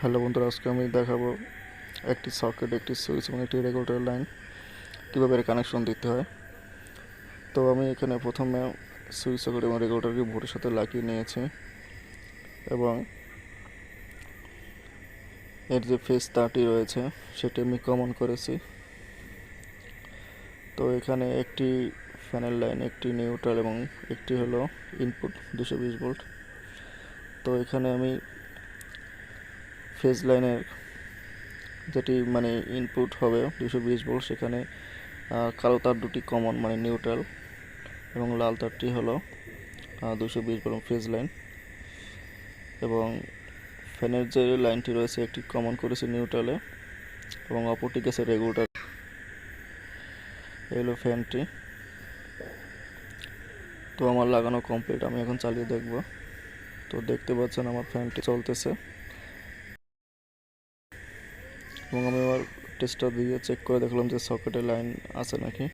Hello বন্ধুরা, আজকে আমি দেখাবো একটি সকেট, একটি সুইচ এবং একটি রেগুলেটর লাইন কীভাবে এর কানেকশন দিতে হয়। তো আমি এখানে প্রথমে সুইচ সকেট এবং রেগুলেটরকে বোর্ডের সাথে লাগিয়ে নিয়েছি এবং এর যে ফেজ তারটি রয়েছে সেটি আমি কমন করেছি। তো এখানে একটি ফ্যানের লাইন, একটি নিউট্রাল এবং একটি হলো ইনপুট 220 ভোল্ট। তো এখানে আমি ফেজ লাইনের যেটি ইনপুট হবে 220 ভোল্ট, সেখানে কালো তার দুটি কমন নিউট্রাল এবং লাল তারটি হলো 220 ভোল্ট ফেজ লাইন। এবং ফ্যানের যে লাইনটি রয়েছে একটি কমন করেছি নিউট্রালে এবং অপরটি গেছে রেগুলেটর। এই হলো ফ্যানটি। তো আমার লাগানো কমপ্লিট, আমি এখন চালিয়ে দেখব। তো দেখতে পাচ্ছেন আমার ফ্যানটি চলতেছে এবং আমি আমার টেস্টার দিয়ে চেক করে দেখলাম যে সকেটে লাইন আছে নাকি।